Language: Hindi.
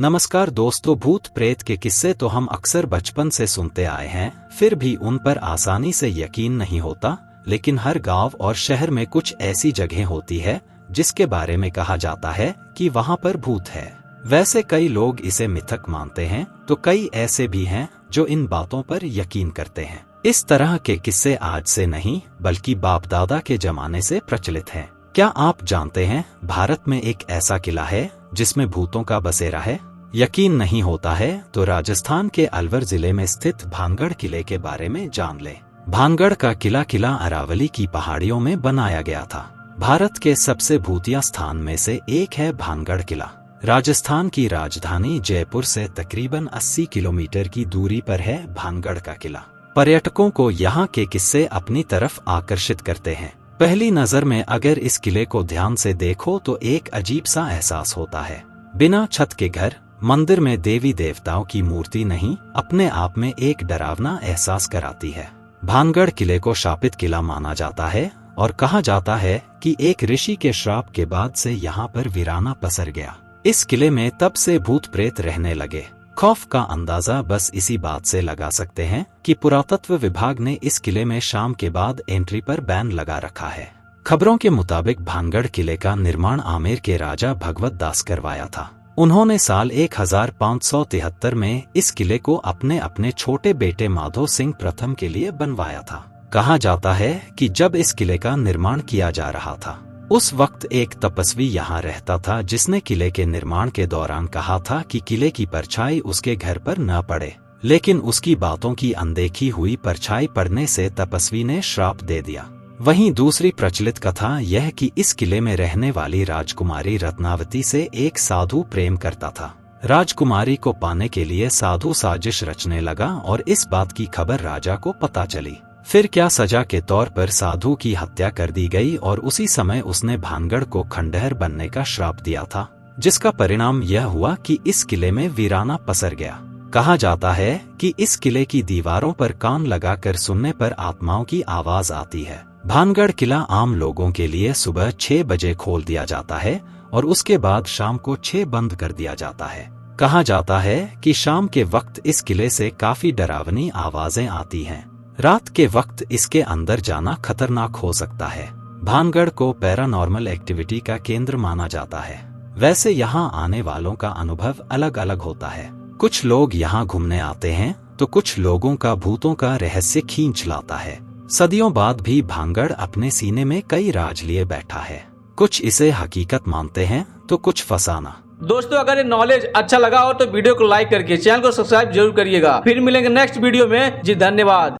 नमस्कार दोस्तों, भूत प्रेत के किस्से तो हम अक्सर बचपन से सुनते आए हैं, फिर भी उन पर आसानी से यकीन नहीं होता। लेकिन हर गांव और शहर में कुछ ऐसी जगह होती है जिसके बारे में कहा जाता है कि वहां पर भूत है। वैसे कई लोग इसे मिथक मानते हैं तो कई ऐसे भी हैं जो इन बातों पर यकीन करते हैं। इस तरह के किस्से आज से नहीं बल्कि बाप दादा के जमाने से प्रचलित हैं। क्या आप जानते हैं, भारत में एक ऐसा किला है जिसमें भूतों का बसेरा है? यकीन नहीं होता है तो राजस्थान के अलवर जिले में स्थित भानगढ़ किले के बारे में जान लें। भानगढ़ का किला अरावली की पहाड़ियों में बनाया गया था। भारत के सबसे भूतिया स्थान में से एक है भानगढ़ किला। राजस्थान की राजधानी जयपुर से तकरीबन 80 किलोमीटर की दूरी पर है भानगढ़ का किला। पर्यटकों को यहाँ के किस्से अपनी तरफ आकर्षित करते हैं। पहली नजर में अगर इस किले को ध्यान से देखो तो एक अजीब सा एहसास होता है। बिना छत के घर, मंदिर में देवी देवताओं की मूर्ति नहीं, अपने आप में एक डरावना एहसास कराती है। भानगढ़ किले को शापित किला माना जाता है और कहा जाता है कि एक ऋषि के श्राप के बाद से यहाँ पर वीराना पसर गया। इस किले में तब से भूत प्रेत रहने लगे। खौफ का अंदाजा बस इसी बात से लगा सकते हैं कि पुरातत्व विभाग ने इस किले में शाम के बाद एंट्री पर बैन लगा रखा है। खबरों के मुताबिक भानगढ़ किले का निर्माण आमेर के राजा भगवत दास करवाया था। उन्होंने साल 1573 में इस किले को अपने छोटे बेटे माधो सिंह प्रथम के लिए बनवाया था। कहा जाता है कि जब इस किले का निर्माण किया जा रहा था, उस वक्त एक तपस्वी यहाँ रहता था जिसने किले के निर्माण के दौरान कहा था कि किले की परछाई उसके घर पर न पड़े। लेकिन उसकी बातों की अनदेखी हुई। परछाई पड़ने से तपस्वी ने श्राप दे दिया। वहीं दूसरी प्रचलित कथा यह कि इस किले में रहने वाली राजकुमारी रत्नावती से एक साधु प्रेम करता था। राजकुमारी को पाने के लिए साधु साजिश रचने लगा और इस बात की खबर राजा को पता चली। फिर क्या सजा के तौर पर साधु की हत्या कर दी गई और उसी समय उसने भानगढ़ को खंडहर बनने का श्राप दिया था, जिसका परिणाम यह हुआ कि इस किले में वीराना पसर गया। कहा जाता है कि इस किले की दीवारों पर कान लगाकर सुनने पर आत्माओं की आवाज आती है। भानगढ़ किला आम लोगों के लिए सुबह 6 बजे खोल दिया जाता है और उसके बाद शाम को 6 बंद कर दिया जाता है। कहा जाता है कि शाम के वक्त इस किले से काफी डरावनी आवाजें आती हैं। रात के वक्त इसके अंदर जाना खतरनाक हो सकता है। भानगढ़ को पैरानॉर्मल एक्टिविटी का केंद्र माना जाता है। वैसे यहाँ आने वालों का अनुभव अलग अलग होता है। कुछ लोग यहाँ घूमने आते हैं तो कुछ लोगों का भूतों का रहस्य खींच लाता है। सदियों बाद भी भानगढ़ अपने सीने में कई राज लिए बैठा है। कुछ इसे हकीकत मानते हैं तो कुछ फसाना। दोस्तों, अगर ये नॉलेज अच्छा लगा हो तो वीडियो को लाइक करके चैनल को सब्सक्राइब जरूर करिएगा। फिर मिलेंगे नेक्स्ट वीडियो में। जी धन्यवाद।